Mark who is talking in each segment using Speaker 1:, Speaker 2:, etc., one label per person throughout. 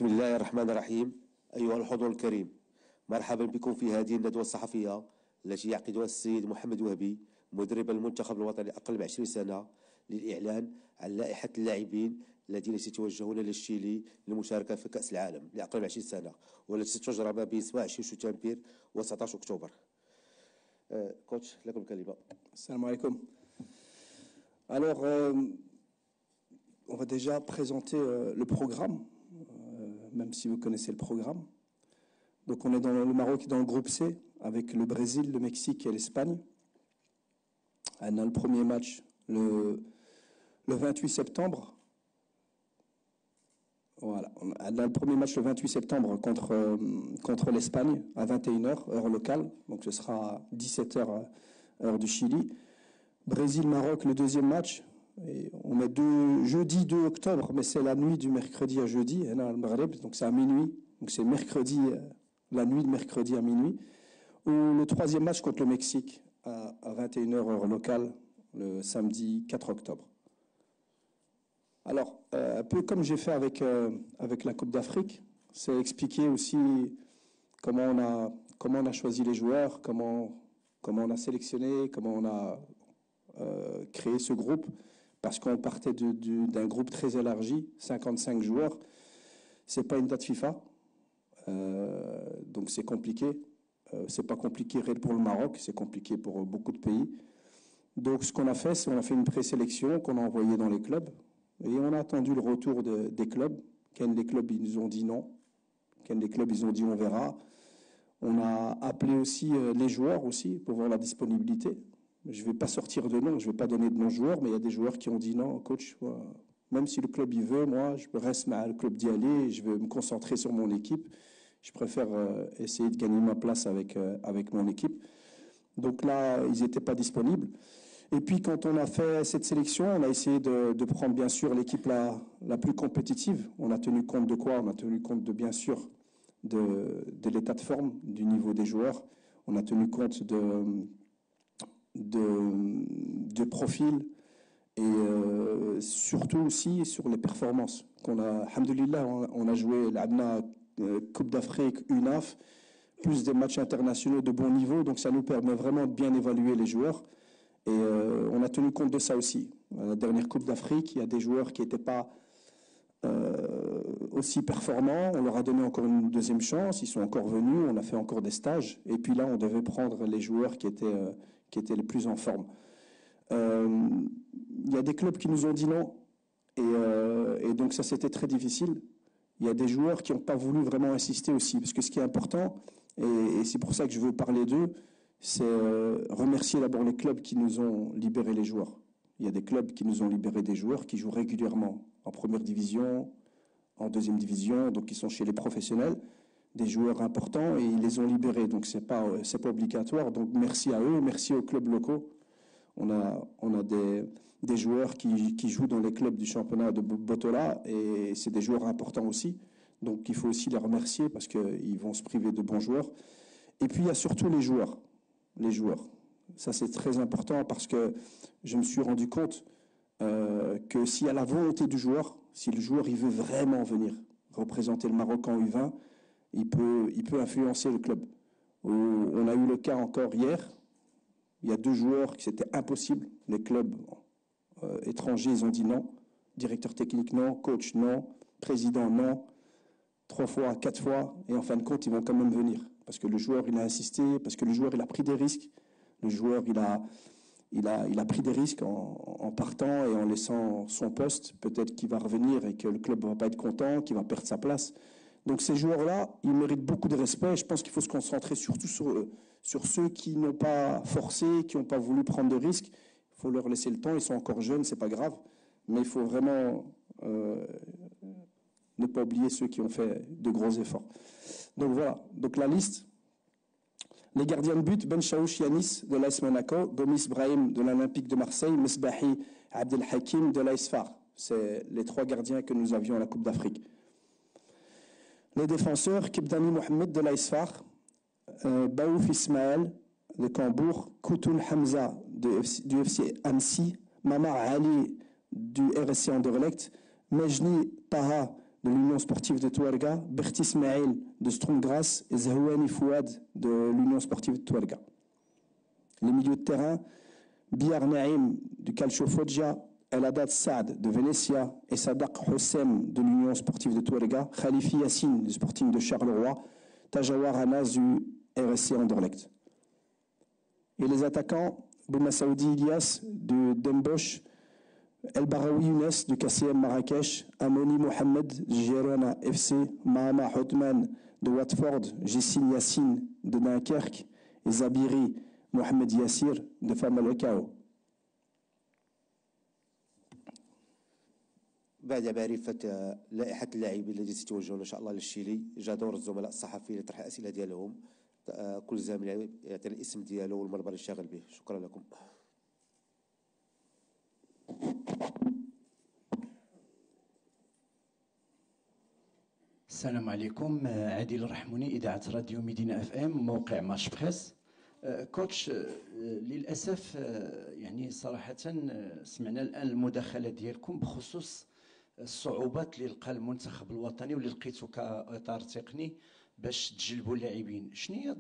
Speaker 1: بسم الله الرحمن الرحيم. أيها الحضور الكريم، مرحبا بكم في هذه الندوة الصحفية التي يعقدها السيد محمد وهبي مدرب المنتخب الوطني أقل من 20 سنة للإعلان عن لائحة اللاعبين الذين سيتوجهون للشيلي للمشاركة في كأس العالم لأقل من 20 سنة، والتي ستجرى ما بين 27 سبتمبر و 19 أكتوبر. كوتش لكم الكلمة.
Speaker 2: Salam alaikum. Alors, on va déjà présenter le programme, même si vous connaissez le programme. Donc, on est dans le Maroc, dans le groupe C, avec le Brésil, le Mexique et l'Espagne. On a le premier match le 28 septembre. Voilà, on a le premier match le 28 septembre contre l'Espagne à 21h, heure locale. Donc, ce sera 17h, heure du Chili. Brésil-Maroc, le deuxième match. Et on met jeudi 2 octobre, mais c'est la nuit du mercredi à jeudi, donc c'est à minuit. Donc c'est mercredi, la nuit de mercredi à minuit. Ou le troisième match contre le Mexique à 21h, heure locale, le samedi 4 octobre. Alors, un peu comme j'ai fait avec la Coupe d'Afrique, c'est expliquer aussi comment on a choisi les joueurs, comment on a sélectionné, comment on a créé ce groupe, parce qu'on partait d'un groupe très élargi, 55 joueurs. C'est pas une date FIFA, donc c'est compliqué. C'est pas compliqué pour le Maroc, c'est compliqué pour beaucoup de pays. Donc ce qu'on a fait, c'est qu'on a fait une présélection qu'on a envoyée dans les clubs, et on a attendu le retour des clubs. Quand les clubs ils nous ont dit non, quand les clubs ils ont dit on verra. On a appelé aussi les joueurs aussi pour voir la disponibilité. Je ne vais pas sortir de nom, je ne vais pas donner de nom joueur, mais il y a des joueurs qui ont dit non, coach, même si le club y veut, moi, je reste à le club d'y aller, et je veux me concentrer sur mon équipe. Je préfère essayer de gagner ma place avec mon équipe. Donc là, ils n'étaient pas disponibles. Et puis, quand on a fait cette sélection, on a essayé de prendre, bien sûr, l'équipe la plus compétitive. On a tenu compte de quoi? On a tenu compte, bien sûr, de l'état de forme, du niveau des joueurs. On a tenu compte de profil et surtout aussi sur les performances qu'on a. Alhamdoulilah, on a joué la Coupe d'Afrique, UNAF, plus des matchs internationaux de bon niveau, donc ça nous permet vraiment de bien évaluer les joueurs et on a tenu compte de ça aussi. À la dernière Coupe d'Afrique, il y a des joueurs qui n'étaient pas aussi performants, on leur a donné encore une deuxième chance, ils sont encore venus, on a fait encore des stages, et puis là on devait prendre les joueurs qui étaient les plus en forme. Il y a des clubs qui nous ont dit non, et donc ça c'était très difficile. Il y a des joueurs qui n'ont pas voulu vraiment insister aussi, parce que ce qui est important, et c'est pour ça que je veux parler d'eux, c'est remercier d'abord les clubs qui nous ont libéré les joueurs. Il y a des clubs qui nous ont libéré des joueurs qui jouent régulièrement en première division, en deuxième division, donc ils sont chez les professionnels, des joueurs importants, et ils les ont libérés, donc c'est pas obligatoire. Donc merci à eux, merci aux clubs locaux. On a des joueurs qui jouent dans les clubs du championnat de Botola, et c'est des joueurs importants aussi, donc il faut aussi les remercier parce qu'ils vont se priver de bons joueurs. Et puis il y a surtout les joueurs. Ça c'est très important parce que je me suis rendu compte que s'il y a la volonté du joueur, si le joueur il veut vraiment venir représenter le Maroc en U20, il peut influencer le club. On a eu le cas encore hier, il y a 2 joueurs qui c'était impossible, les clubs étrangers ils ont dit non, directeur technique non, coach non, président non, 3 fois, 4 fois, et en fin de compte ils vont quand même venir, parce que le joueur il a insisté, parce que le joueur il a pris des risques, le joueur il a pris des risques en partant et en laissant son poste. Peut-être qu'il va revenir et que le club ne va pas être content, qu'il va perdre sa place. Donc ces joueurs-là, ils méritent beaucoup de respect. Je pense qu'il faut se concentrer surtout sur ceux qui n'ont pas forcé, qui n'ont pas voulu prendre de risques. Il faut leur laisser le temps. Ils sont encore jeunes, c'est pas grave. Mais il faut vraiment ne pas oublier ceux qui ont fait de gros efforts. Donc voilà. Donc la liste. Les gardiens de but, Ben Chaouch Yanis de l'AS Monaco, Gomis Brahim de l'Olympique de Marseille, Misbahi Abdelhakim de l'AS Far. C'est les 3 gardiens que nous avions à la Coupe d'Afrique. Les défenseurs, Kibdani Mohamed de l'AS Far, Baouf Ismaël de Cambourg, Koutoun Hamza du FC Annecy, Mamar Ali du RSC Anderlecht, Mejni Taha de l'Union sportive de Touarega, Berti Ismail de Stromgras et Zahouani Fouad de l'Union sportive de Touarega. Les milieux de terrain, Biar Naïm du Calcio Foggia, El Haddad Saad de Venezia et Sadak Hossem de l'Union sportive de Touarega, Khalifi Yassine du Sporting de Charleroi, Tajawar Anas du RSC Anderlecht. Et les attaquants, Boumassaoudi Ilyas de Dembosch, El Baraoui Younes de KCM Marrakech, Amoni Mohamed de Girona FC, Mahama Houtman de Watford, Jessine Yassine de Dunkerque et Zabiri Mohamed Yassir de Famalicão.
Speaker 1: بعد معرفة لائحة اللاعبين الذين سيتوجهون إن شاء الله للشيلي، جاء دور الزملاء الصحفيين لطرح الأسئلة ديالهم. كل زميل يعطي الاسم ديالو والمنبر اللي شاغل به. شكرا لكم.
Speaker 3: السلام عليكم. عادل الرحموني، إذاعة راديو مدينة اف ام، موقع مارش بريس. كوتش، للأسف يعني صراحة سمعنا الآن المداخلة ديالكم بخصوص الصعوبات اللي لقى المنتخب الوطني واللي لقيتو كإطار تقني باش تجلبوا اللاعبين. شنو هي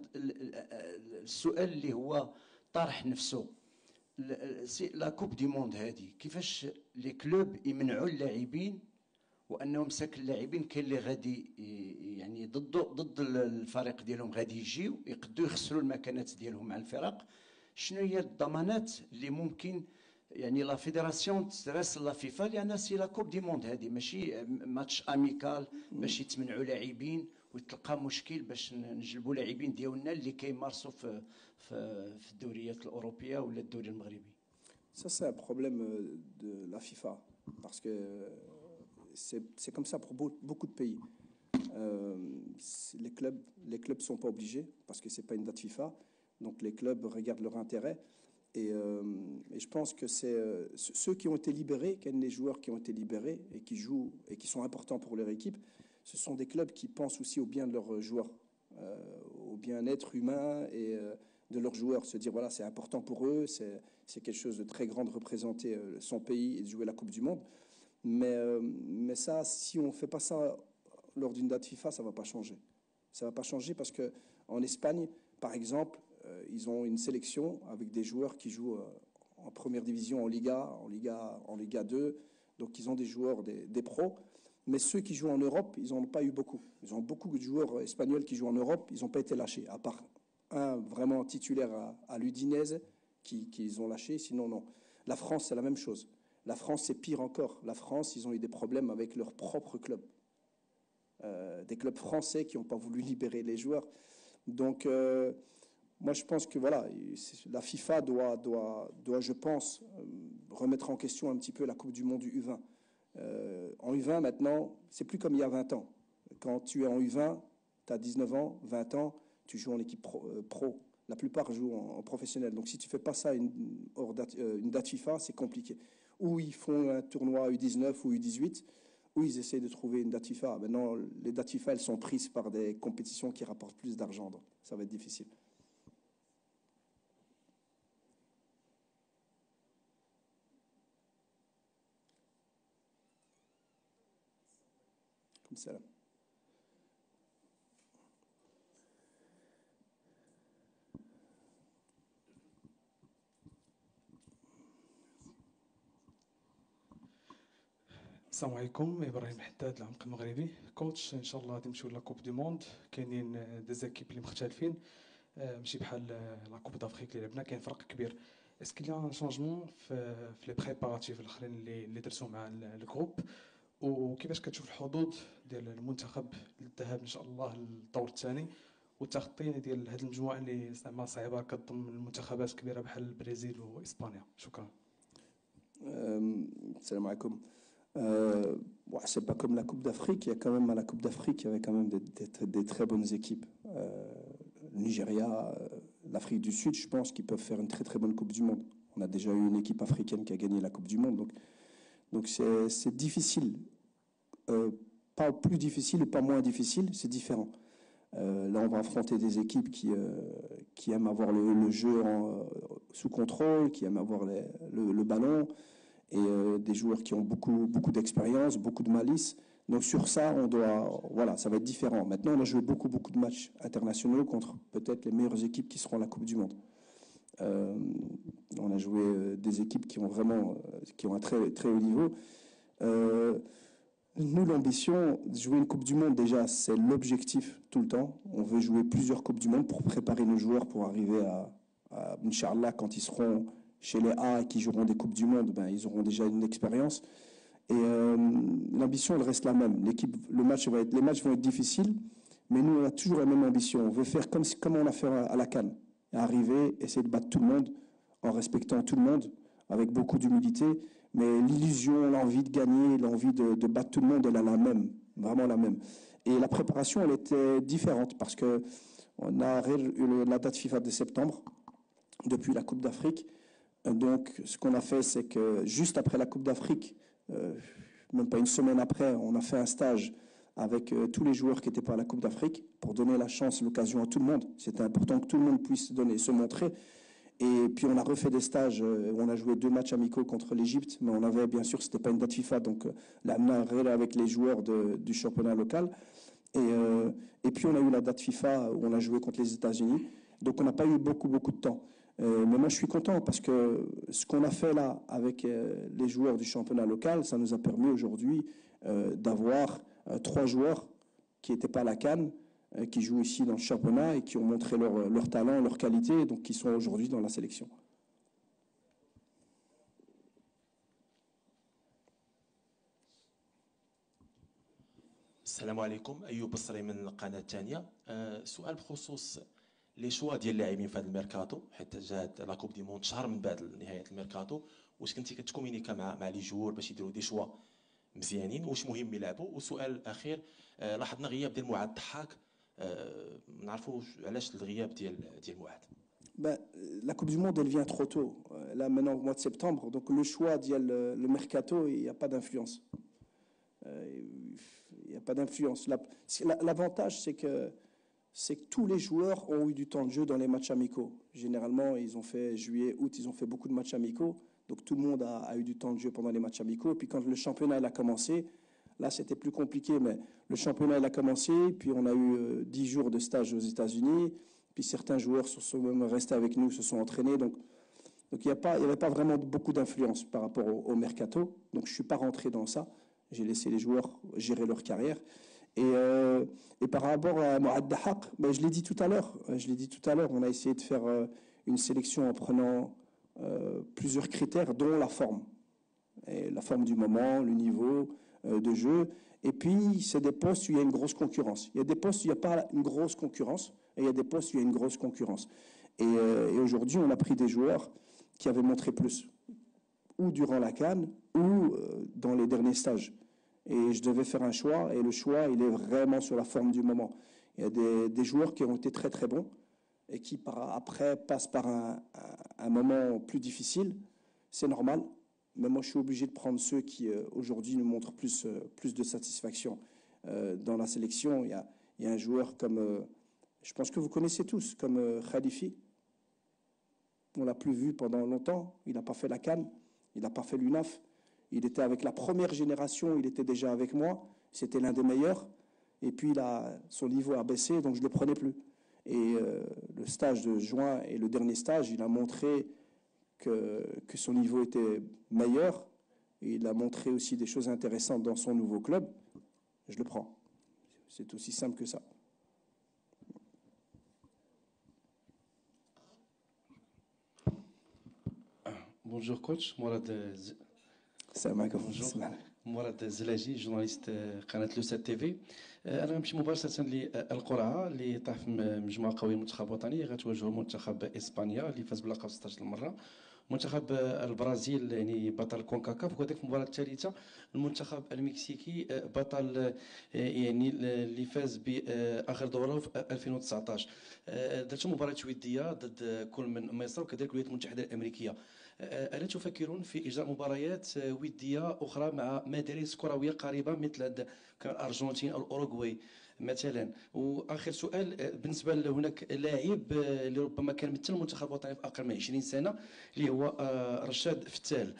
Speaker 3: السؤال اللي هو طرح نفسه؟ لا كوب دي موند هذه كيفاش لي كلوب يمنعوا اللاعبين وانهم ساكن اللاعبين كاين اللي غادي يعني ضد الفريق ديالهم غادي يجيو يقدروا يخسروا المكانات ديالهم مع الفرق؟ شنو هي الضمانات اللي ممكن يعني لا فيدراسيون تراسل لا فيفا، لان سي لا كوب دي موند هذه ماشي ماتش اميكال باش يتمنعوا لاعبين ويتلقى مشكل باش نجلبوا لاعبين ديالنا اللي كيمارسوا في الدوريات الاوروبيه ولا الدوري المغربي.
Speaker 2: Ça, c'est un problème de la FIFA, parce que c'est comme ça pour beaucoup de pays. Les clubs sont pas obligés, parce que c'est pas une date FIFA, donc les clubs regardent leur intérêt. Et je pense que c'est ceux qui ont été libérés, les joueurs qui ont été libérés et qui jouent et qui sont importants pour leur équipe, ce sont des clubs qui pensent aussi au bien de leurs joueurs, au bien-être humain et de leurs joueurs. Se dire, voilà, c'est important pour eux, c'est quelque chose de très grand de représenter son pays et de jouer la Coupe du Monde. Mais ça, si on ne fait pas ça lors d'une date FIFA, ça ne va pas changer. Ça ne va pas changer parce qu'en Espagne, par exemple, ils ont une sélection avec des joueurs qui jouent en première division, en Liga 2. Donc, ils ont des joueurs, des pros. Mais ceux qui jouent en Europe, ils n'en ont pas eu beaucoup. Ils ont beaucoup de joueurs espagnols qui jouent en Europe. Ils n'ont pas été lâchés, à part un vraiment titulaire à l'Udinese qu'ils ont lâché. Sinon, non. La France, c'est la même chose. La France, c'est pire encore. La France, ils ont eu des problèmes avec leur propre club. Des clubs français qui n'ont pas voulu libérer les joueurs. Donc, moi, je pense que voilà, la FIFA doit, je pense, remettre en question un petit peu la Coupe du Monde du U20. En U20, maintenant, c'est plus comme il y a 20 ans. Quand tu es en U20, tu as 19 ans, 20 ans, tu joues en équipe pro. La plupart jouent en professionnel. Donc, si tu ne fais pas ça une date FIFA, c'est compliqué. Ou ils font un tournoi U19 ou U18, où ils essaient de trouver une date FIFA. Maintenant, les dates FIFA, elles sont prises par des compétitions qui rapportent plus d'argent. Donc, ça va être difficile. Comme ça, là.
Speaker 4: السلام عليكم. ابراهيم حداد، العمق المغربي. كوتش، ان شاء الله غادي نمشيو لا كوب دي موند. كاينين دي زيكيب اللي مختلفين، ماشي بحال لا كوب دافريك اللي لعبنا، كاين فرق كبير. اسكو لي ان شونجمون في لي بريباراتيف الاخرين اللي درتو مع الجروب، وكيفاش كتشوف الحظوظ ديال المنتخب للذهاب ان شاء الله للدور الثاني والتخطي ديال هذه المجموعه اللي زعما صعيبه كتضم المنتخبات كبيره بحال البرازيل واسبانيا؟ شكرا.
Speaker 2: السلام عليكم. C'est pas comme la Coupe d'Afrique. Il y a quand même à la Coupe d'Afrique, il y avait quand même des très bonnes équipes. Le Nigeria, l'Afrique du Sud, je pense qu'ils peuvent faire une très très bonne Coupe du Monde. On a déjà eu une équipe africaine qui a gagné la Coupe du Monde, donc c'est difficile. Pas plus difficile et pas moins difficile, c'est différent. Là, on va affronter des équipes qui aiment avoir le jeu sous contrôle, qui aiment avoir le ballon, et des joueurs qui ont beaucoup d'expérience, beaucoup de malice. Donc sur ça, voilà, ça va être différent. Maintenant, on a joué beaucoup de matchs internationaux contre peut-être les meilleures équipes qui seront à la Coupe du Monde. On a joué des équipes qui ont un très haut niveau. Nous, l'ambition de jouer une Coupe du Monde, déjà, c'est l'objectif tout le temps. On veut jouer plusieurs Coupes du Monde pour préparer nos joueurs pour arriver à Inch'Allah, quand ils seront chez les A et qui joueront des Coupes du Monde, ils auront déjà une expérience. Et l'ambition, elle reste la même. Les matchs vont être difficiles, mais nous, on a toujours la même ambition. On veut faire comme on a fait à la CAN. Arriver, essayer de battre tout le monde en respectant tout le monde, avec beaucoup d'humilité. Mais l'illusion, l'envie de gagner, l'envie de battre tout le monde, elle est la même, vraiment la même. Et la préparation, elle était différente parce que on a eu la date FIFA de septembre, depuis la Coupe d'Afrique. Donc, ce qu'on a fait, c'est que juste après la Coupe d'Afrique, même pas une semaine après, on a fait un stage avec tous les joueurs qui étaient pas à la Coupe d'Afrique pour donner la chance, l'occasion à tout le monde. C'était important que tout le monde puisse se montrer. Et puis on a refait des stages où on a joué 2 matchs amicaux contre l'Égypte, mais on avait, bien sûr, c'était pas une date FIFA, donc la avec les joueurs du championnat local. Et puis on a eu la date FIFA où on a joué contre les États-Unis. Donc on n'a pas eu beaucoup de temps. Mais moi je suis content parce que ce qu'on a fait là avec les joueurs du championnat local, ça nous a permis aujourd'hui d'avoir 3 joueurs qui n'étaient pas à la CAN, qui jouent ici dans le championnat et qui ont montré leur talent, leur qualité, donc qui sont aujourd'hui dans la sélection.
Speaker 5: السلام عليكم. ايوب الصري من القناه الثانيه. سؤال بخصوص لي شوا ديال اللاعبين في هذا الميركاتو، حيت جات لا كوب دي موند شهر من بعد نهايه الميركاتو. واش كنتي كتكومينيكا مع لي جوور باش يديروا دي شوا مزيانين، واش مهم يلعبوا؟ والسؤال الاخير، لاحظنا غياب ديال معاذ الضحاك، نعرفوا علاش الغياب ديال معاذ؟
Speaker 2: La Coupe du Monde, elle vient trop tôt. Là, maintenant, au mois de septembre, donc le choix, le mercato, il n'y a pas d'influence. Il n'y a pas d'influence. L'avantage, c'est que tous les joueurs ont eu du temps de jeu dans les matchs amicaux. Généralement, ils ont fait juillet, août, ils ont fait beaucoup de matchs amicaux. Donc tout le monde a eu du temps de jeu pendant les matchs amicaux. Et puis quand le championnat a commencé, là, c'était plus compliqué, mais le championnat a commencé, puis on a eu 10 jours de stage aux États-Unis, puis certains joueurs sont même restés avec nous, se sont entraînés. Donc il n'y avait pas vraiment beaucoup d'influence par rapport au mercato. Donc je ne suis pas rentré dans ça. J'ai laissé les joueurs gérer leur carrière. Et par rapport à Mouad Dahak, je l'ai dit tout à l'heure, on a essayé de faire une sélection en prenant plusieurs critères, dont la forme. Et la forme du moment, le niveau de jeu. Et puis, c'est des postes où il y a une grosse concurrence. Il y a des postes où il n'y a pas une grosse concurrence, et il y a des postes où il y a une grosse concurrence. Et aujourd'hui, on a pris des joueurs qui avaient montré plus, ou durant la CAN, ou dans les derniers stages. Et je devais faire un choix, et le choix, il est vraiment sur la forme du moment. Il y a des joueurs qui ont été très très bons, et qui après passent par un moment plus difficile. C'est normal. Mais moi, je suis obligé de prendre ceux qui, aujourd'hui, nous montrent plus de satisfaction. Dans la sélection, il y a un joueur comme, je pense que vous connaissez tous, comme Khalifi. On ne l'a plus vu pendant longtemps. Il n'a pas fait la CAN, il n'a pas fait l'UNAF. Il était avec la première génération, il était déjà avec moi. C'était l'un des meilleurs. Et puis, son niveau a baissé, donc je ne le prenais plus. Et le stage de juin et le dernier stage, il a montré que son niveau était meilleur. Et il a montré aussi des choses intéressantes dans son nouveau club. Je le prends. C'est aussi simple que ça.
Speaker 3: Bonjour coach, Mourad.
Speaker 2: Bonjour.
Speaker 3: مراد الزلاجي جورناليست قناه لوسات تي في. انا غنمشي مباشره للقرعه اللي طاح في مجموعه قويه المنتخب الوطني غتواجهوا منتخب اسبانيا اللي فاز باللقب 16 المره، منتخب البرازيل يعني بطل كونكاكاف، وهذيك المباراه الثالثه المنتخب المكسيكي بطل يعني اللي فاز باخر دوره في 2019. درتوا مباراه وديه ضد كل من مصر وكذلك الولايات المتحده الامريكيه. ألا تفكرون في إجراء مباريات ودية أخرى مع مدارس كروية قريبة مثل الأرجنتين أو الأوروغواي؟ مثلا. واخر سؤال بالنسبه هناك لاعب اللي ربما كان مثل المنتخب الوطني في اقل من 20 سنه اللي هو رشاد فتال،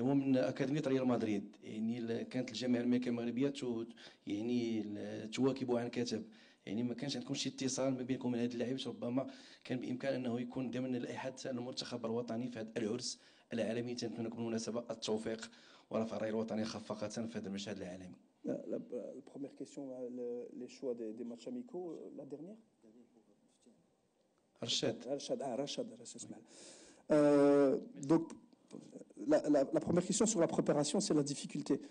Speaker 3: هو من اكاديميه ريال مدريد. يعني كانت الجامعه الامريكيه المغربيه يعني تواكب عن كتب. يعني ما كانش عندكم شي اتصال ما بينكم من هذا اللاعب؟ ربما كان بامكان انه يكون ضمن لائحه المنتخب الوطني في هذا العرس العالمي. تنتمنى لكم بالمناسبه التوفيق ورفع الرايه الوطنيه خفاقه في هذا المشهد العالمي.
Speaker 2: La première question, les choix des matchs amicaux, la dernière
Speaker 3: Rachad.
Speaker 2: Rachad. Donc, la première question sur la préparation, c'est la difficulté.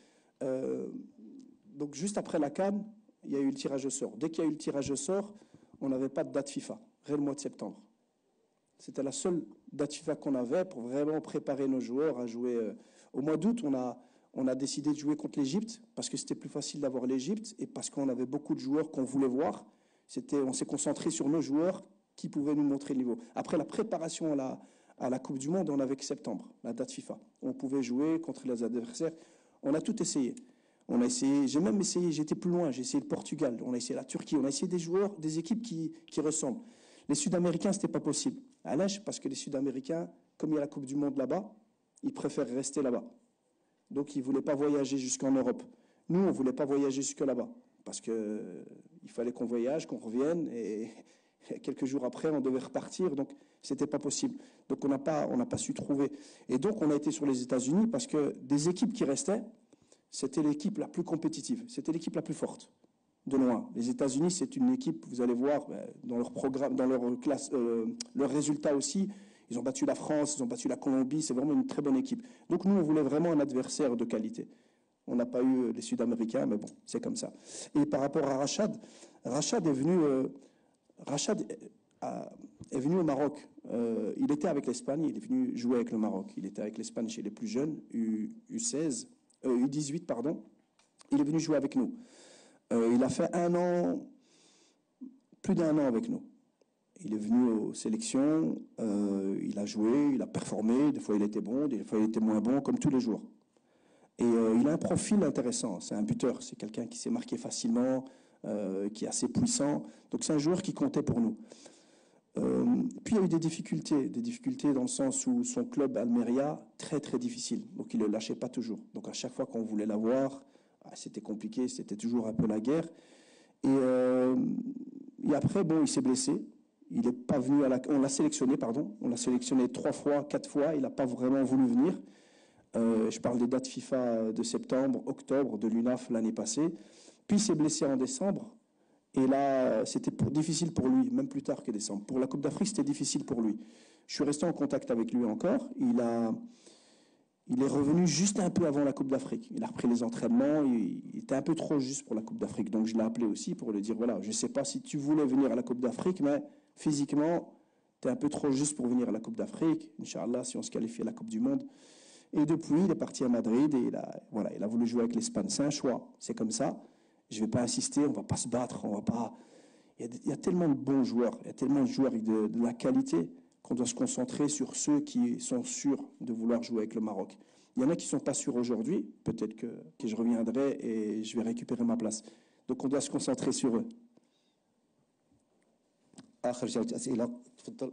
Speaker 2: Donc, juste après la CAN, il y a eu le tirage au sort. Dès qu'il y a eu le tirage au sort, on n'avait pas de date FIFA, le mois de septembre. C'était la seule date FIFA qu'on avait pour vraiment préparer nos joueurs à jouer. Au mois d'août, on a décidé de jouer contre l'Égypte parce que c'était plus facile d'avoir l'Égypte et parce qu'on avait beaucoup de joueurs qu'on voulait voir. On s'est concentré sur nos joueurs qui pouvaient nous montrer le niveau. Après la préparation à la Coupe du Monde, on avait que septembre, la date FIFA. On pouvait jouer contre les adversaires. On a tout essayé. On a essayé, j'ai même essayé, j'étais plus loin, j'ai essayé le Portugal, on a essayé la Turquie, on a essayé des joueurs, des équipes qui ressemblent. Les Sud-Américains, c'était pas possible. À l'âge, parce que les Sud-Américains, comme il y a la Coupe du Monde là-bas, ils préfèrent rester là-bas. Donc, ils ne voulaient pas voyager jusqu'en Europe. Nous, on ne voulait pas voyager jusque là-bas. Parce qu'il fallait qu'on voyage, qu'on revienne. Et quelques jours après, on devait repartir. Donc, ce n'était pas possible. Donc, on n'a pas su trouver. Et donc, on a été sur les États-Unis parce que des équipes qui restaient, c'était l'équipe la plus compétitive. C'était l'équipe la plus forte, de loin. Les États-Unis, c'est une équipe, vous allez voir, dans leur programme, dans leur classe, leurs résultats aussi. Ils ont battu la France, ils ont battu la Colombie, c'est vraiment une très bonne équipe. Donc nous, on voulait vraiment un adversaire de qualité. On n'a pas eu les Sud-Américains, mais bon, c'est comme ça. Et par rapport à Rachad, Rachad est venu au Maroc. Il était avec l'Espagne, il est venu jouer avec le Maroc. Il était avec l'Espagne chez les plus jeunes, U18, pardon. Il est venu jouer avec nous. Il a fait plus d'1 an avec nous. Il est venu aux sélections, il a joué, il a performé, des fois il était bon, des fois il était moins bon, comme tous les jours. Et il a un profil intéressant, c'est un buteur, c'est quelqu'un qui s'est marqué facilement, qui est assez puissant, donc c'est un joueur qui comptait pour nous. Puis il y a eu des difficultés dans le sens où son club Almeria, très très difficile, donc il ne le lâchait pas toujours. Donc à chaque fois qu'on voulait l'avoir, c'était compliqué, c'était toujours un peu la guerre. Et après, bon, il s'est blessé. Il n'est pas venu on l'a sélectionné, pardon. On l'a sélectionné 3 fois, 4 fois. Il n'a pas vraiment voulu venir. Je parle des dates FIFA de septembre, octobre, de l'UNAF l'année passée. Puis il s'est blessé en décembre. Et là, c'était difficile pour lui, même plus tard que décembre. Pour la Coupe d'Afrique, c'était difficile pour lui. Je suis resté en contact avec lui encore. Il est revenu juste un peu avant la Coupe d'Afrique. Il a repris les entraînements. Il était un peu trop juste pour la Coupe d'Afrique. Donc je l'ai appelé aussi pour lui dire, voilà, je ne sais pas si tu voulais venir à la Coupe d'Afrique, mais physiquement, tu es un peu trop juste pour venir à la Coupe d'Afrique. Inch'Allah, si on se qualifie à la Coupe du Monde. Et depuis, il est parti à Madrid et il a voulu jouer avec l'Espagne. C'est un choix, c'est comme ça. Je ne vais pas insister, on ne va pas se battre, on va pas... Il y a tellement de bons joueurs, il y a tellement de joueurs avec de la qualité qu'on doit se concentrer sur ceux qui sont sûrs de vouloir jouer avec le Maroc. Il y en a qui ne sont pas sûrs aujourd'hui, peut-être que je reviendrai et je vais récupérer ma place. Donc on doit se concentrer sur eux.
Speaker 1: آخر جولة أسئلة تفضل.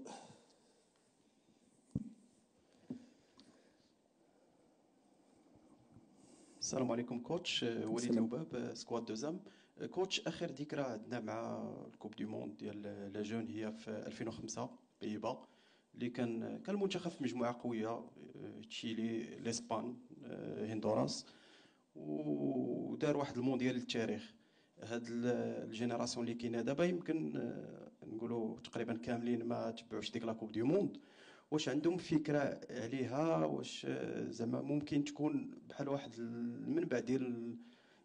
Speaker 3: السلام عليكم كوتش. وليد لوباب سكواد دوزام. كوتش اخر ذكرى عندنا مع الكوب دي موند ديال لا جون هي في 2005 بيبا اللي كان المنتخب في مجموعه قويه، تشيلي، الاسبان، هندوراس، ودار واحد المونديال للتاريخ. هاد الجينيراسيون اللي كاينه دابا يمكن نقولوا تقريبا كاملين ما تبعوش ديك لا كوب دي موند. واش عندهم فكره عليها؟ واش زعما ممكن تكون بحال واحد المنبع ديال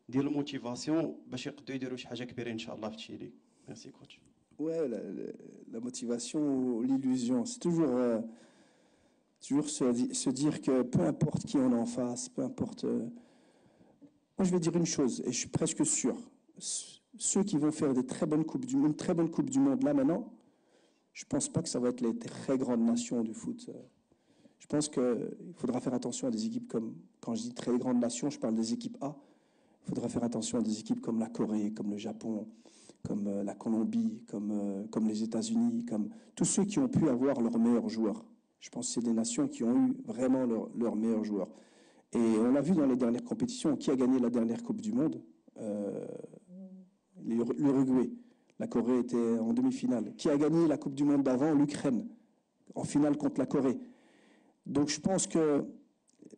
Speaker 3: الموتيفاسيون باش يقدروا يديروا شي حاجه كبيره ان شاء الله في تشيلي؟ ميرسي كوتش.
Speaker 2: Ouais, la motivation, l'illusion, c'est toujours se dire que peu importe qui on est en face, peu importe. Moi, je vais dire une chose, et je suis presque sûr, ceux qui vont faire une très bonne Coupe du Monde là maintenant, je ne pense pas que ça va être les très grandes nations du foot. Je pense qu'il faudra faire attention à des équipes comme, quand je dis très grandes nations, je parle des équipes A. Il faudra faire attention à des équipes comme la Corée, comme le Japon, comme la Colombie, comme les États-Unis, comme tous ceux qui ont pu avoir leurs meilleurs joueurs. Je pense que c'est des nations qui ont eu vraiment leurs meilleurs joueurs. Et on l'a vu dans les dernières compétitions, qui a gagné la dernière Coupe du Monde, l'Uruguay. La Corée était en demi-finale. Qui a gagné la Coupe du Monde d'avant? L'Ukraine, en finale contre la Corée. Donc je pense que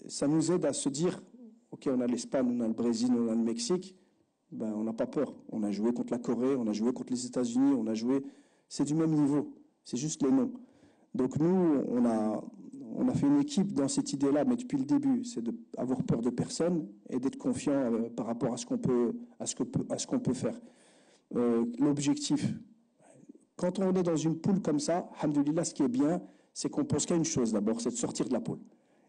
Speaker 2: ça nous aide à se dire, ok, on a l'Espagne, on a le Brésil, on a le Mexique, ben, on n'a pas peur. On a joué contre la Corée, on a joué contre les États-Unis, on a joué... C'est du même niveau, c'est juste les noms. Donc nous, on a fait une équipe dans cette idée-là, mais depuis le début, c'est d'avoir peur de personne et d'être confiant par rapport à ce qu'on peut faire. L'objectif, quand on est dans une poule comme ça, alhamdoulilah, ce qui est bien, c'est qu'on pense qu'à une chose d'abord, c'est de sortir de la poule.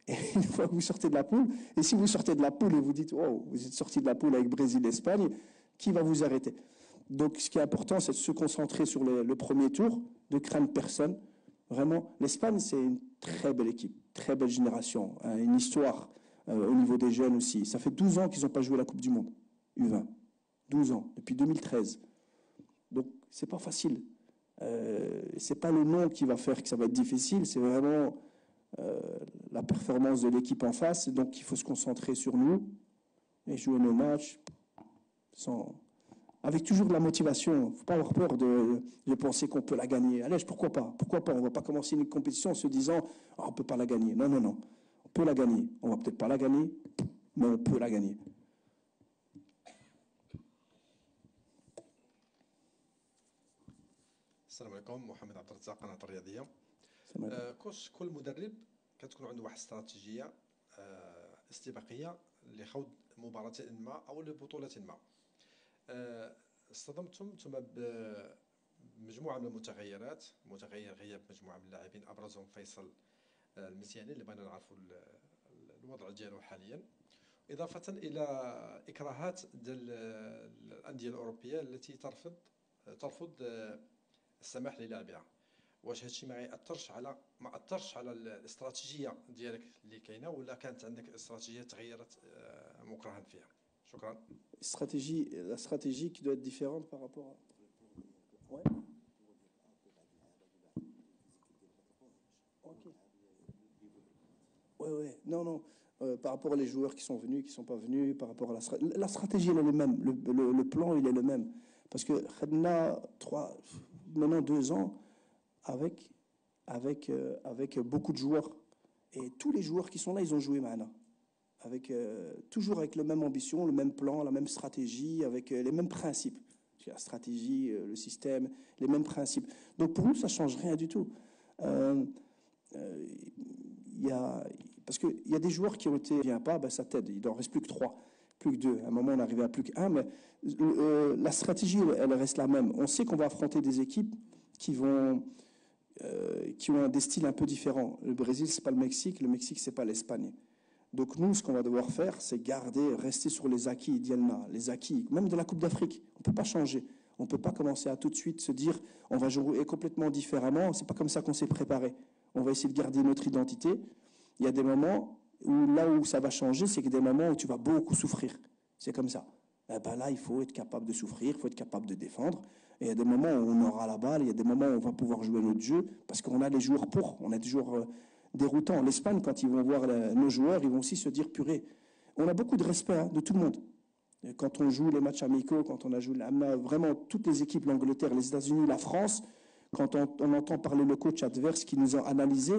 Speaker 2: Et une fois que vous sortez de la poule, et si vous sortez de la poule et vous dites, oh, vous êtes sorti de la poule avec Brésil, Espagne, qui va vous arrêter? Donc ce qui est important, c'est de se concentrer sur le premier tour, de craindre personne. Vraiment, l'Espagne, c'est une très belle équipe, très belle génération, hein, une histoire au niveau des jeunes aussi. Ça fait 12 ans qu'ils n'ont pas joué la Coupe du Monde, U20. 12 ans, depuis 2013. Donc, c'est pas facile. C'est pas le nom qui va faire que ça va être difficile, c'est vraiment la performance de l'équipe en face. Donc, il faut se concentrer sur nous et jouer nos matchs avec toujours de la motivation. Il ne faut pas avoir peur de penser qu'on peut la gagner. Allez, pourquoi pas? Pourquoi pas? On ne va pas commencer une compétition en se disant oh, on ne peut pas la gagner. Non, non, non. On peut la gagner. On ne va peut-être pas la gagner, mais on peut la gagner.
Speaker 6: السلام عليكم. محمد عبد الرزاق، قناة الرياضية. كوش كل مدرب كتكون عنده واحد استراتيجية استباقية لخوض مباراة ما أو لبطولة ما. اصطدمتم ثم بمجموعة من المتغيرات، متغير غياب مجموعة من اللاعبين أبرزهم فيصل المسياني اللي بغينا نعرفوا الوضع ديالو حاليا، إضافة إلى إكراهات ديال الأندية الأوروبية التي ترفض السماح للاعبها. واش هادشي ما اثرش على الاستراتيجيه ديالك اللي كاينه، ولا كانت عندك استراتيجيه تغيرت مكرها فيها؟ شكرا.
Speaker 2: La stratégie qui doit être différente par rapport à... Ouais. Ok. Ouais. Non, non. Par rapport aux joueurs qui sont venus, qui ne sont pas venus, par rapport à la stratégie, elle est le même. Le plan, il est le même. Parce que Khadna, maintenant 2 ans, avec beaucoup de joueurs. Et tous les joueurs qui sont là, ils ont joué maintenant. Toujours avec la même ambition, le même plan, la même stratégie, avec les mêmes principes. La stratégie, le système, les mêmes principes. Donc pour nous, ça ne change rien du tout. Parce qu'il y a des joueurs qui ont été... Vient pas, ben ça t'aide. Il n'en reste plus que 3, plus que 2. À un moment, on arrivait à plus que 1, mais la stratégie, elle reste la même. On sait qu'on va affronter des équipes qui ont des styles un peu différents. Le Brésil, c'est pas le Mexique c'est pas l'Espagne. Donc nous, ce qu'on va devoir faire, c'est rester sur les acquis d'Yelna, les acquis, même de la Coupe d'Afrique. On ne peut pas changer. On ne peut pas commencer à tout de suite se dire on va jouer complètement différemment. C'est pas comme ça qu'on s'est préparé. On va essayer de garder notre identité. Il y a des moments où ça va changer, c'est que des moments où tu vas beaucoup souffrir. C'est comme ça. Là, il faut être capable de souffrir, il faut être capable de défendre. Et il y a des moments où on aura la balle, il y a des moments où on va pouvoir jouer notre jeu, parce qu'on a les joueurs on a des joueurs déroutants. L'Espagne, quand ils vont voir nos joueurs, ils vont aussi se dire, purée, on a beaucoup de respect de tout le monde. Et quand on joue les matchs amicaux, quand on a joué vraiment toutes les équipes, l'Angleterre, les États-Unis, la France, quand on entend parler le coach adverse qui nous a analysé,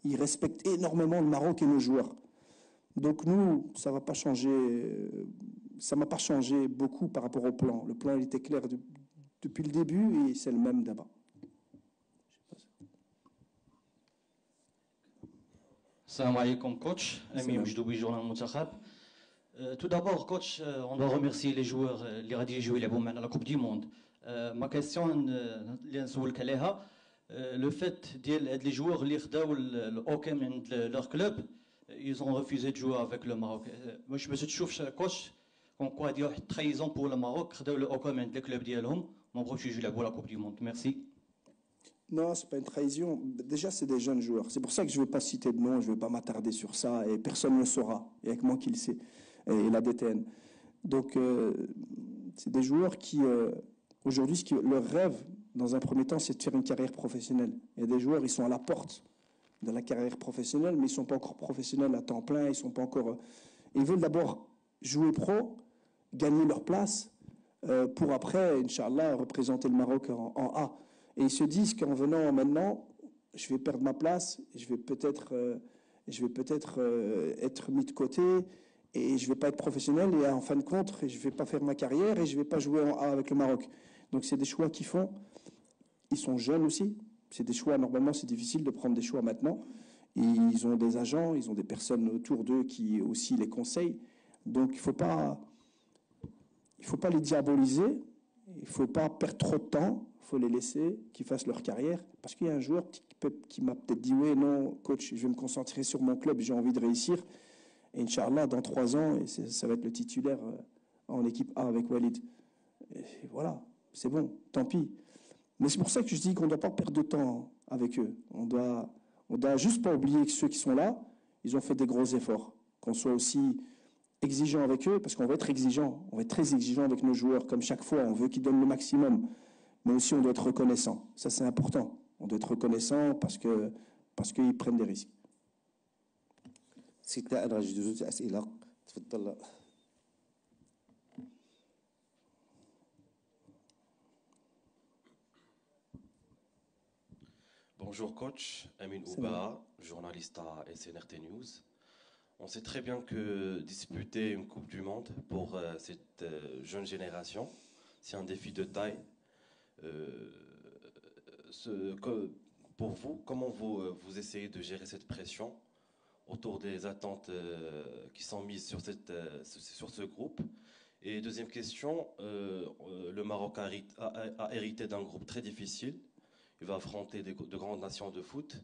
Speaker 2: ils respectent énormément le Maroc et nos joueurs. Donc nous, ça ne va pas changer, ça ne m'a pas changé beaucoup par rapport au plan. Le plan, il était clair depuis le début et c'est le même d'abord.
Speaker 7: Salam alaikum coach, Ami Oujdoui, journal Moutakhab. Tout d'abord coach, on doit remercier les joueurs qui ont joué à la Coupe du Monde. Ma question, le fait que les joueurs qui ont le hockey de leur club, ils ont refusé de jouer avec le Maroc. Moi je me suis dit, coach, quoi dire trahison pour le Maroc, le hockey de le club d'Yelhom, mon proche joue la Coupe du Monde. Merci.
Speaker 2: Non, ce n'est pas une trahison. Déjà, c'est des jeunes joueurs. C'est pour ça que je ne vais pas citer de nom, je ne vais pas m'attarder sur ça, et personne ne le saura. Il n'y a que moi qui le sais, et la DTN. Donc, c'est des joueurs qui, aujourd'hui, leur rêve, dans un premier temps, c'est de faire une carrière professionnelle. Il y a des joueurs, ils sont à la porte de la carrière professionnelle, mais ils ne sont pas encore professionnels à temps plein, ils sont pas encore... Ils veulent d'abord jouer pro, gagner leur place, pour après, Inch'Allah, représenter le Maroc en A. Et ils se disent qu'en venant maintenant, je vais perdre ma place, je vais peut-être être mis de côté, et je ne vais pas être professionnel, et en fin de compte, je ne vais pas faire ma carrière, et je ne vais pas jouer en A avec le Maroc. Donc c'est des choix qu'ils font. Ils sont jeunes aussi. C'est des choix, normalement, c'est difficile de prendre des choix maintenant. Et ils ont des agents, ils ont des personnes autour d'eux qui aussi les conseillent. Donc il ne faut pas les diaboliser, il ne faut pas perdre trop de temps, il faut les laisser qu'ils fassent leur carrière. Parce qu'il y a un joueur qui m'a peut-être dit « Oui, non, coach, je vais me concentrer sur mon club, j'ai envie de réussir. » Et Inch'Allah, dans 3 ans, et ça va être le titulaire en équipe A avec Walid. Et voilà, c'est bon, tant pis. Mais c'est pour ça que je dis qu'on ne doit pas perdre de temps avec eux. On doit juste pas oublier que ceux qui sont là, ils ont fait des gros efforts. Qu'on soit aussi exigeant avec eux, parce qu'on va être exigeant. On va être très exigeant avec nos joueurs, comme chaque fois. On veut qu'ils donnent le maximum. Mais aussi, on doit être reconnaissant. Ça, c'est important. On doit être reconnaissant parce qu'ils prennent des risques.
Speaker 1: سيدنا أنا غادي ندوزو أسئلة تفضل.
Speaker 8: Bonjour coach, Amin Ouba, journaliste à SNRT News. On sait très bien que disputer une Coupe du Monde pour cette jeune génération, c'est un défi de taille. Pour vous, comment vous essayez de gérer cette pression autour des attentes qui sont mises sur ce groupe? Et deuxième question, le Maroc a hérité d'un groupe très difficile. Il va affronter de grandes nations de foot.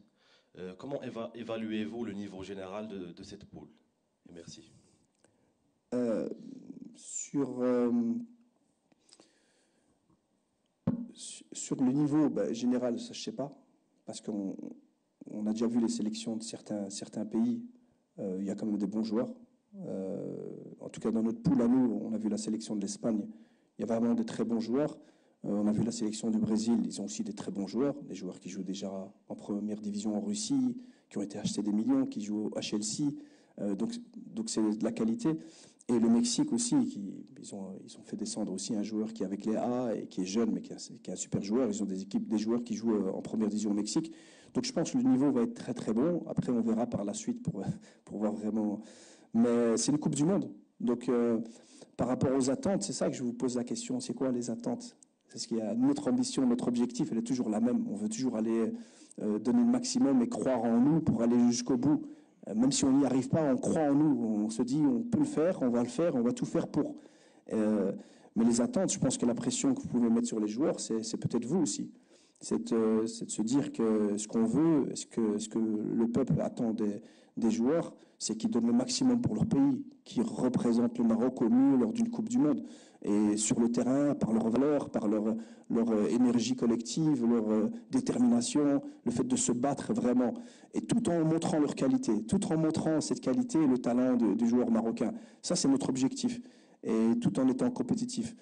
Speaker 8: Comment évaluez-vous le niveau général de cette poule? Et merci.
Speaker 2: Sur le niveau général, ça je ne sais pas, parce qu'on a déjà vu les sélections de certains pays. Il y a quand même des bons joueurs. En tout cas, dans notre poule à nous, on a vu la sélection de l'Espagne. Il y a vraiment de très bons joueurs. On a vu la sélection du Brésil, ils ont aussi des très bons joueurs, des joueurs qui jouent déjà en première division en Russie, qui ont été achetés des millions, qui jouent à Chelsea. Donc c'est de la qualité. Et le Mexique aussi, ils ont fait descendre aussi un joueur qui est avec les A et qui est jeune, mais qui est un super joueur. Ils ont des joueurs qui jouent en première division au Mexique. Donc je pense que le niveau va être très très bon. Après, on verra par la suite pour voir vraiment. Mais c'est une Coupe du Monde. Donc par rapport aux attentes, c'est ça que je vous pose la question. C'est quoi les attentes? C'est ce qu'il y a. Notre ambition, notre objectif, elle est toujours la même. On veut toujours aller donner le maximum et croire en nous pour aller jusqu'au bout. Même si on n'y arrive pas, on croit en nous. On se dit, on peut le faire, on va tout faire pour. Mais les attentes, je pense que la pression que vous pouvez mettre sur les joueurs, c'est peut-être vous aussi. C'est de se dire que ce qu'on veut, ce que le peuple attend des joueurs, c'est qu'ils donnent le maximum pour leur pays, qu'ils représentent le Maroc au mieux lors d'une Coupe du Monde. Et sur le terrain, par leurs valeurs, par leur énergie collective, leur détermination, le fait de se battre vraiment, et tout en montrant leur qualité, tout en montrant cette qualité et le talent des joueurs marocains. Ça, c'est notre objectif, et tout en étant compétitif.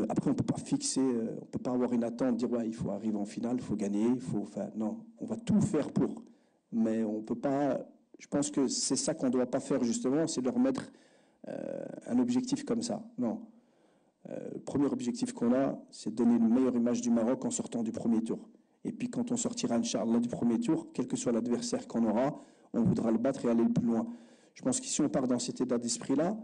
Speaker 2: Après, on ne peut pas fixer, on ne peut pas avoir une attente, dire ouais, il faut arriver en finale, il faut gagner, non, on va tout faire pour. Mais on ne peut pas, je pense que c'est ça qu'on ne doit pas faire justement, c'est leur mettre un objectif comme ça. Non. Le premier objectif qu'on a, c'est de donner une meilleure image du Maroc en sortant du premier tour. Et puis quand on sortira, Inch'Allah, du premier tour, quel que soit l'adversaire qu'on aura, on voudra le battre et aller le plus loin. Je pense que si on part dans cet état d'esprit-là,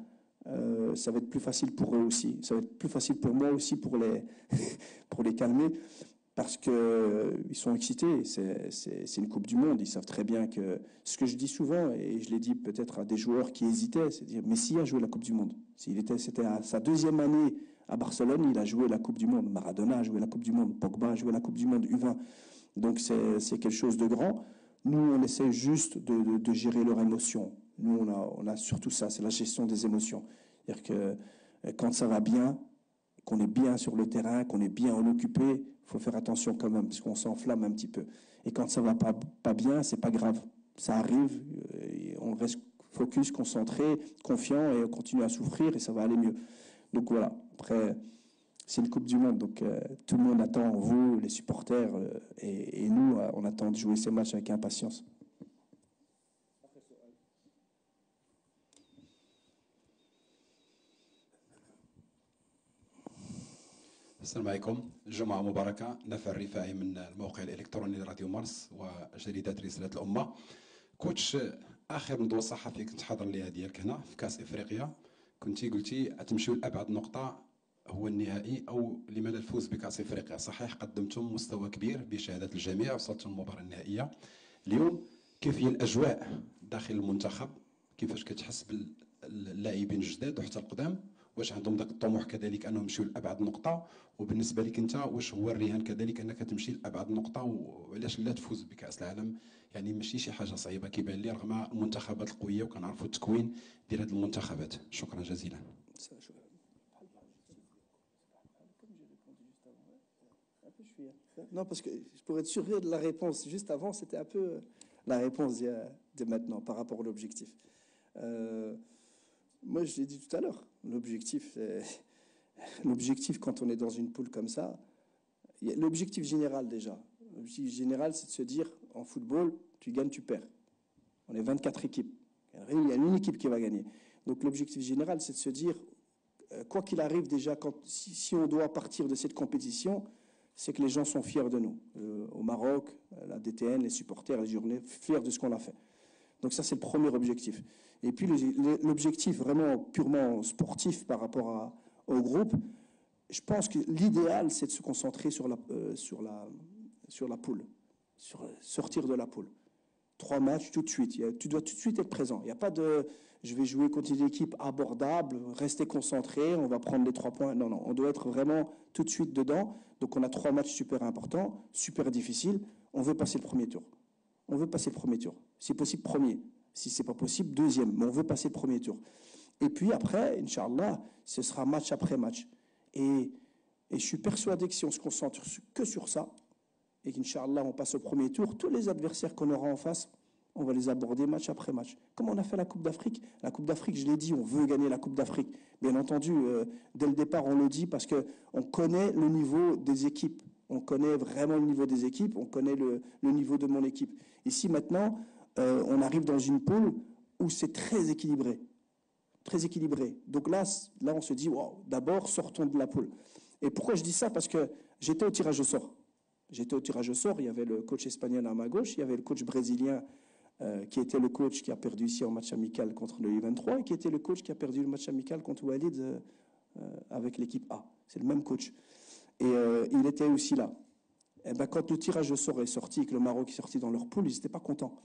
Speaker 2: ça va être plus facile pour eux aussi. Ça va être plus facile pour moi aussi pour les calmer, parce qu'ils sont excités. C'est une Coupe du Monde. Ils savent très bien que ce que je dis souvent, et je l'ai dit peut-être à des joueurs qui hésitaient, c'est de dire Messi a joué la Coupe du Monde. C'était à sa 2e année à Barcelone, il a joué la Coupe du Monde. Maradona a joué la Coupe du Monde. Pogba a joué la Coupe du Monde U20. Donc c'est quelque chose de grand. Nous, on essaie juste de gérer leurs émotions. Nous, on a surtout ça, c'est la gestion des émotions. C'est-à-dire que quand ça va bien, qu'on est bien sur le terrain, qu'on est bien occupé, il faut faire attention quand même, parce qu'on s'enflamme un petit peu. Et quand ça va pas bien, c'est pas grave. Ça arrive, il focus, concentré, confiant et on continue à souffrir et ça va aller mieux. Donc voilà, après, c'est une Coupe du Monde, donc tout le monde attend, vous, les supporters, et nous, on attend de jouer ces matchs avec impatience.
Speaker 9: السلام عليكم. جمعة مباركة. نفع الرفاعي من الموقع الإلكتروني راديو مارس وجريدة رسالة الأمة. كوتش، آخر ندوة صحفية كنت حاضر ليها ديالك هنا في كأس إفريقيا، قلتي تمشيو لأبعد نقطة هو النهائي أو لماذا الفوز بكأس إفريقيا. صحيح قدمتم مستوى كبير بشهادة الجميع، وصلتم المباراة النهائية. اليوم كيف هي الأجواء داخل المنتخب؟ كيفاش كتحس باللاعبين الجداد وحتى القدام؟ واش عندهم ذاك الطموح كذلك انهم يمشيو لابعد نقطه؟ وبالنسبه لك انت واش هو الرهان كذلك انك تمشي لابعد نقطه؟ وعلاش لا تفوز بكاس العالم؟ يعني ماشي شي حاجه صعيبه كيبان لي رغم المنتخبات القويه وكنعرفوا التكوين ديال هذه المنتخبات. شكرا جزيلا.
Speaker 2: Non, parce que pour être sûr de la réponse juste avant, c'était un peu la réponse de maintenant par rapport à l'objectif. Moi, je l'ai dit tout à l'heure, l'objectif quand on est dans une poule comme ça, l'objectif général déjà. L'objectif général, c'est de se dire, en football, tu gagnes, tu perds. On est 24 équipes. Il y a une équipe qui va gagner. Donc l'objectif général, c'est de se dire, quoi qu'il arrive déjà, si on doit partir de cette compétition, c'est que les gens sont fiers de nous. Au Maroc, la DTN, les supporters, les journées, fiers de ce qu'on a fait. Donc ça, c'est le premier objectif. Et puis l'objectif vraiment purement sportif par rapport au groupe, je pense que l'idéal, c'est de se concentrer sur la poule, sortir de la poule. 3 matchs tout de suite. Tu dois tout de suite être présent. Il n'y a pas de je vais jouer contre une équipe abordable, rester concentré, on va prendre les 3 points. Non, non, on doit être vraiment tout de suite dedans. Donc on a 3 matchs super importants, super difficiles. On veut passer le premier tour. On veut passer le premier tour. Si possible, premier. Si ce n'est pas possible, deuxième. Mais on veut passer le premier tour. Et puis après, Inch'Allah, ce sera match après match. Et je suis persuadé que si on se concentre que sur ça, et qu'Inch'Allah, on passe au premier tour, tous les adversaires qu'on aura en face, on va les aborder match après match. Comme on a fait la Coupe d'Afrique. La Coupe d'Afrique, je l'ai dit, on veut gagner la Coupe d'Afrique. Bien entendu, dès le départ, on le dit parce qu'on connaît le niveau des équipes. On connaît vraiment le niveau des équipes, on connaît le niveau de mon équipe. Ici, maintenant, on arrive dans une poule où c'est très équilibré. Très équilibré. Donc là on se dit, wow, d'abord, sortons de la poule. Et pourquoi je dis ça? Parce que j'étais au tirage au sort. J'étais au tirage au sort, il y avait le coach espagnol à ma gauche, il y avait le coach brésilien qui était le coach qui a perdu ici en match amical contre le U23 et qui était le coach qui a perdu le match amical contre Walid avec l'équipe A. C'est le même coach. Et il était aussi là. Et ben, quand le tirage au sort est sorti et que le Maroc est sorti dans leur poule, ils n'étaient pas contents.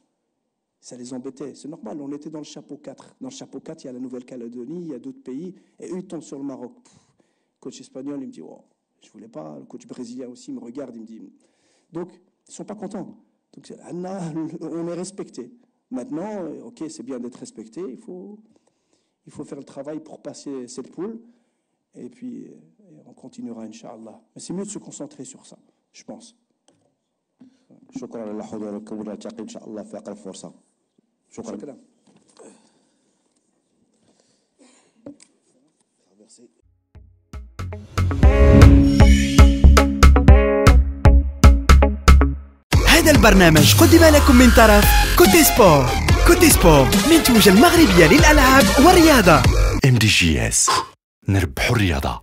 Speaker 2: Ça les embêtait. C'est normal, on était dans le chapeau 4. Dans le chapeau 4, il y a la Nouvelle-Calédonie, il y a d'autres pays, et eux, ils tombent sur le Maroc. Le coach espagnol, il me dit, oh, je ne voulais pas. Le coach brésilien aussi me regarde, il me dit. Donc, ils ne sont pas contents. Donc, on est respecté. Maintenant, ok, c'est bien d'être respecté, il faut faire le travail pour passer cette poule, et puis on continuera, Inch'Allah. Mais c'est mieux de se concentrer sur ça, je pense.
Speaker 1: شكرا لحضوركم ونلتقي ان شاء الله في اقرب فرصه. شكرا.
Speaker 10: هذا البرنامج قدم لكم من طرف كوتي سبور. كوتي سبور منتوجة المغربية للألعاب والرياضة.
Speaker 11: MDGS نربحوا الرياضة.